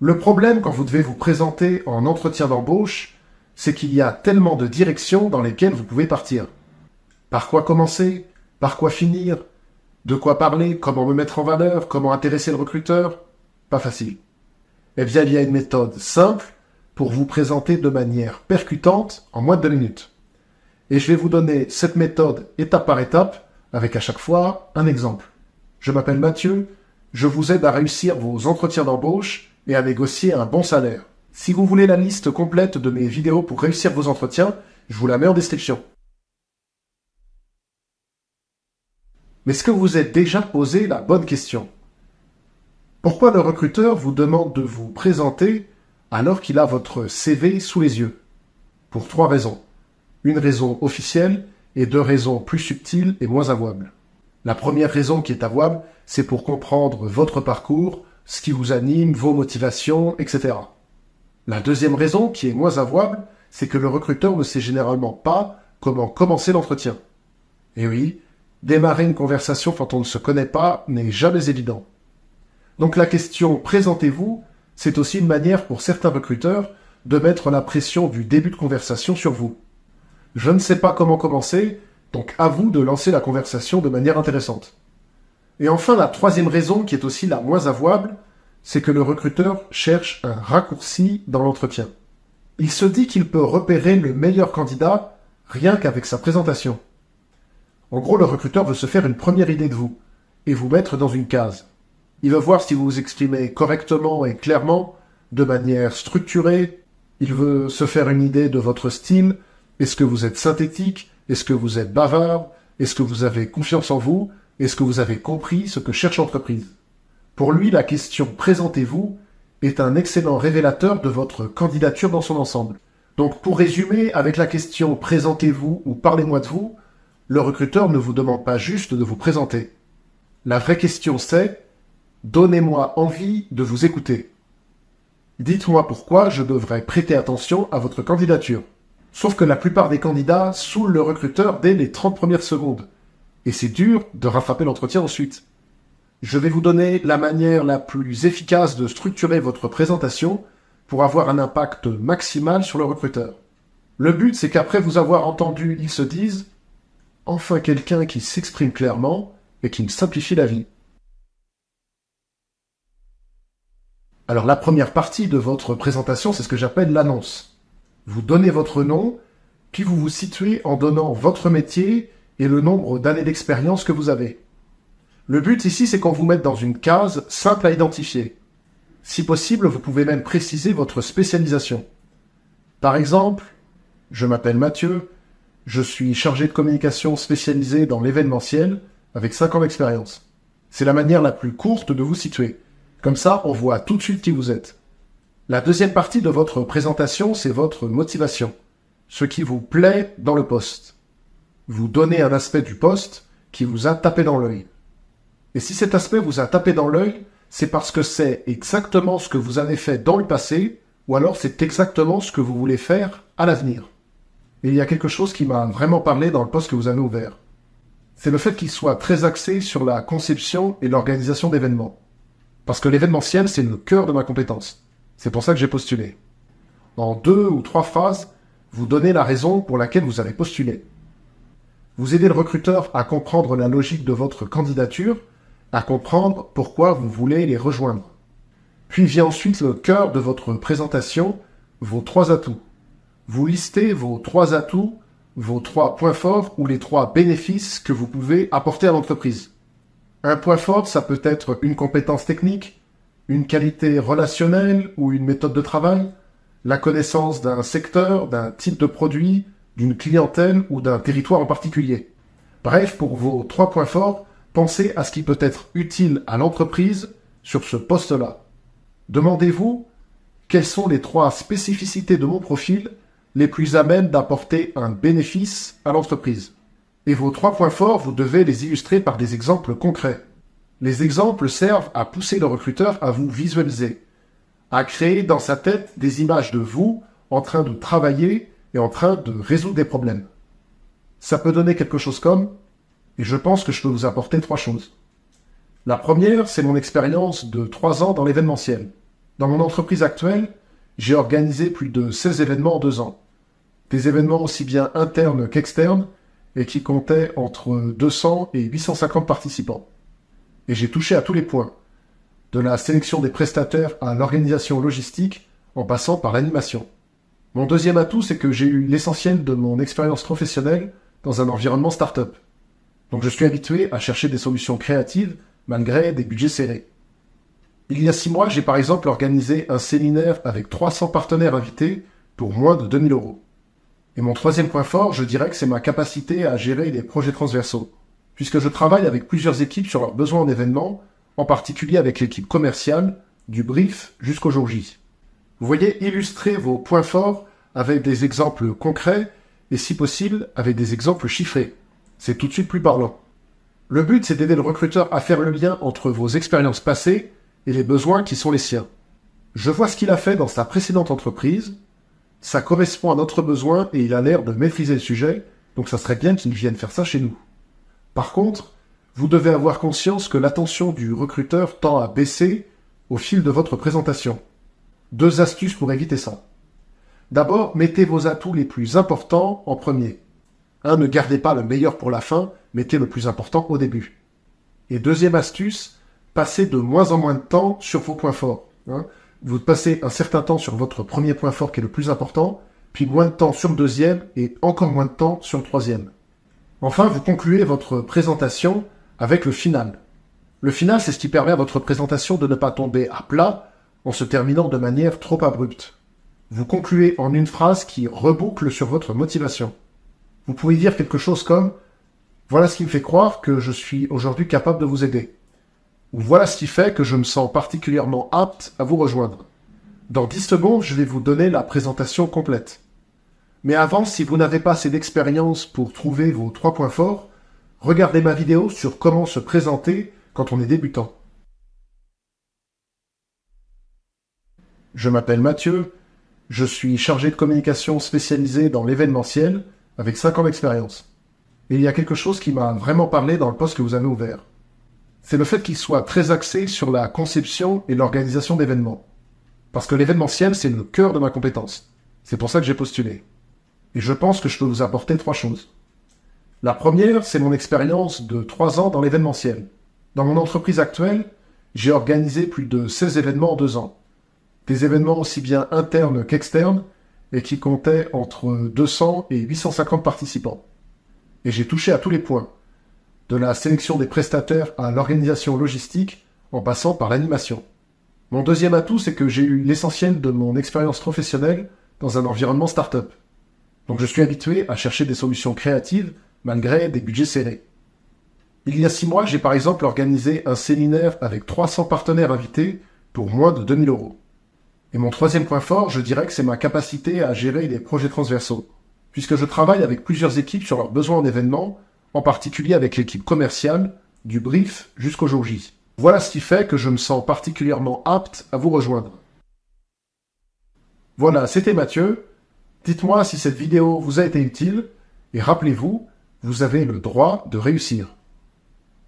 Le problème quand vous devez vous présenter en entretien d'embauche, c'est qu'il y a tellement de directions dans lesquelles vous pouvez partir. Par quoi commencer? Par quoi finir? De quoi parler? Comment me mettre en valeur? Comment intéresser le recruteur? Pas facile. Eh bien, il y a une méthode simple pour vous présenter de manière percutante en moins de 2 minutes. Et je vais vous donner cette méthode étape par étape, avec à chaque fois un exemple. Je m'appelle Mathieu, je vous aide à réussir vos entretiens d'embauche et à négocier un bon salaire. Si vous voulez la liste complète de mes vidéos pour réussir vos entretiens, je vous la mets en description. Mais est-ce que vous vous êtes déjà posé la bonne question? Pourquoi le recruteur vous demande de vous présenter alors qu'il a votre CV sous les yeux? Pour 3 raisons. Une raison officielle et 2 raisons plus subtiles et moins avouables. La première raison qui est avouable, c'est pour comprendre votre parcours, ce qui vous anime, vos motivations, etc. La deuxième raison, qui est moins avouable, c'est que le recruteur ne sait généralement pas comment commencer l'entretien. Et oui, démarrer une conversation quand on ne se connaît pas n'est jamais évident. Donc la question « présentez-vous » c'est aussi une manière pour certains recruteurs de mettre la pression du début de conversation sur vous. Je ne sais pas comment commencer, donc à vous de lancer la conversation de manière intéressante. Et enfin, la troisième raison, qui est aussi la moins avouable, c'est que le recruteur cherche un raccourci dans l'entretien. Il se dit qu'il peut repérer le meilleur candidat rien qu'avec sa présentation. En gros, le recruteur veut se faire une première idée de vous et vous mettre dans une case. Il veut voir si vous vous exprimez correctement et clairement, de manière structurée. Il veut se faire une idée de votre style. Est-ce que vous êtes synthétique? Est-ce que vous êtes bavard? Est-ce que vous avez confiance en vous? Est-ce que vous avez compris ce que cherche l'entreprise? Pour lui, la question « présentez-vous » est un excellent révélateur de votre candidature dans son ensemble. Donc pour résumer, avec la question « présentez-vous » ou « parlez-moi de vous », le recruteur ne vous demande pas juste de vous présenter. La vraie question c'est « donnez-moi envie de vous écouter ». Dites-moi pourquoi je devrais prêter attention à votre candidature. Sauf que la plupart des candidats saoulent le recruteur dès les 30 premières secondes. Et c'est dur de rattraper l'entretien ensuite. Je vais vous donner la manière la plus efficace de structurer votre présentation pour avoir un impact maximal sur le recruteur. Le but, c'est qu'après vous avoir entendu, ils se disent « enfin quelqu'un qui s'exprime clairement et qui me simplifie la vie ». Alors la première partie de votre présentation, c'est ce que j'appelle l'annonce. Vous donnez votre nom, puis vous vous situez en donnant votre métier et le nombre d'années d'expérience que vous avez. Le but ici, c'est qu'on vous mette dans une case simple à identifier. Si possible, vous pouvez même préciser votre spécialisation. Par exemple, je m'appelle Mathieu, je suis chargé de communication spécialisé dans l'événementiel avec 5 ans d'expérience. C'est la manière la plus courte de vous situer. Comme ça, on voit tout de suite qui vous êtes. La deuxième partie de votre présentation, c'est votre motivation. Ce qui vous plaît dans le poste. Vous donnez un aspect du poste qui vous a tapé dans l'œil. Et si cet aspect vous a tapé dans l'œil, c'est parce que c'est exactement ce que vous avez fait dans le passé, ou alors c'est exactement ce que vous voulez faire à l'avenir. Et il y a quelque chose qui m'a vraiment parlé dans le poste que vous avez ouvert. C'est le fait qu'il soit très axé sur la conception et l'organisation d'événements. Parce que l'événementiel, c'est le cœur de ma compétence. C'est pour ça que j'ai postulé. En 2 ou 3 phrases, vous donnez la raison pour laquelle vous avez postulé. Vous aidez le recruteur à comprendre la logique de votre candidature, à comprendre pourquoi vous voulez les rejoindre. Puis vient ensuite le cœur de votre présentation, vos 3 atouts. Vous listez vos 3 atouts, vos 3 points forts ou les 3 bénéfices que vous pouvez apporter à l'entreprise. Un point fort, ça peut être une compétence technique, une qualité relationnelle ou une méthode de travail, la connaissance d'un secteur, d'un type de produit, d'une clientèle ou d'un territoire en particulier. Bref, pour vos 3 points forts, pensez à ce qui peut être utile à l'entreprise sur ce poste-là. Demandez-vous quelles sont les 3 spécificités de mon profil les plus à même d'apporter un bénéfice à l'entreprise. Et vos 3 points forts, vous devez les illustrer par des exemples concrets. Les exemples servent à pousser le recruteur à vous visualiser, à créer dans sa tête des images de vous en train de travailler et en train de résoudre des problèmes. Ça peut donner quelque chose comme, et je pense que je peux vous apporter 3 choses. La première, c'est mon expérience de 3 ans dans l'événementiel. Dans mon entreprise actuelle, j'ai organisé plus de 16 événements en 2 ans. Des événements aussi bien internes qu'externes et qui comptaient entre 200 et 850 participants. Et j'ai touché à tous les points, de la sélection des prestataires à l'organisation logistique en passant par l'animation. Mon deuxième atout, c'est que j'ai eu l'essentiel de mon expérience professionnelle dans un environnement start-up. Donc je suis habitué à chercher des solutions créatives malgré des budgets serrés. Il y a 6 mois, j'ai par exemple organisé un séminaire avec 300 partenaires invités pour moins de 2000 euros. Et mon troisième point fort, je dirais que c'est ma capacité à gérer des projets transversaux, puisque je travaille avec plusieurs équipes sur leurs besoins en événement, en particulier avec l'équipe commerciale, du brief jusqu'au jour J. Vous voyez, illustrer vos points forts avec des exemples concrets et si possible avec des exemples chiffrés. C'est tout de suite plus parlant. Le but, c'est d'aider le recruteur à faire le lien entre vos expériences passées et les besoins qui sont les siens. Je vois ce qu'il a fait dans sa précédente entreprise, ça correspond à notre besoin et il a l'air de maîtriser le sujet, donc ça serait bien qu'il vienne faire ça chez nous. Par contre, vous devez avoir conscience que l'attention du recruteur tend à baisser au fil de votre présentation. 2 astuces pour éviter ça. D'abord, mettez vos atouts les plus importants en premier. Ne gardez pas le meilleur pour la fin, mettez le plus important au début. Et deuxième astuce, passez de moins en moins de temps sur vos points forts. Vous passez un certain temps sur votre premier point fort qui est le plus important, puis moins de temps sur le deuxième et encore moins de temps sur le troisième. Enfin, vous concluez votre présentation avec le final. Le final, c'est ce qui permet à votre présentation de ne pas tomber à plat en se terminant de manière trop abrupte. Vous concluez en une phrase qui reboucle sur votre motivation. Vous pouvez dire quelque chose comme « Voilà ce qui me fait croire que je suis aujourd'hui capable de vous aider ». Ou « Voilà ce qui fait que je me sens particulièrement apte à vous rejoindre ». Dans 10 secondes, je vais vous donner la présentation complète. Mais avant, si vous n'avez pas assez d'expérience pour trouver vos 3 points forts, regardez ma vidéo sur comment se présenter quand on est débutant. Je m'appelle Mathieu, je suis chargé de communication spécialisé dans l'événementiel avec 5 ans d'expérience. Et il y a quelque chose qui m'a vraiment parlé dans le poste que vous avez ouvert. C'est le fait qu'il soit très axé sur la conception et l'organisation d'événements. Parce que l'événementiel, c'est le cœur de ma compétence. C'est pour ça que j'ai postulé. Et je pense que je peux vous apporter 3 choses. La première, c'est mon expérience de 3 ans dans l'événementiel. Dans mon entreprise actuelle, j'ai organisé plus de 16 événements en 2 ans. Des événements aussi bien internes qu'externes et qui comptaient entre 200 et 850 participants. Et j'ai touché à tous les points, de la sélection des prestataires à l'organisation logistique en passant par l'animation. Mon deuxième atout, c'est que j'ai eu l'essentiel de mon expérience professionnelle dans un environnement start-up. Donc je suis habitué à chercher des solutions créatives malgré des budgets serrés. Il y a 6 mois, j'ai par exemple organisé un séminaire avec 300 partenaires invités pour moins de 2000 euros. Et mon troisième point fort, je dirais que c'est ma capacité à gérer des projets transversaux, puisque je travaille avec plusieurs équipes sur leurs besoins en événement, en particulier avec l'équipe commerciale, du brief jusqu'au jour J. Voilà ce qui fait que je me sens particulièrement apte à vous rejoindre. Voilà, c'était Mathieu. Dites-moi si cette vidéo vous a été utile, et rappelez-vous, vous avez le droit de réussir.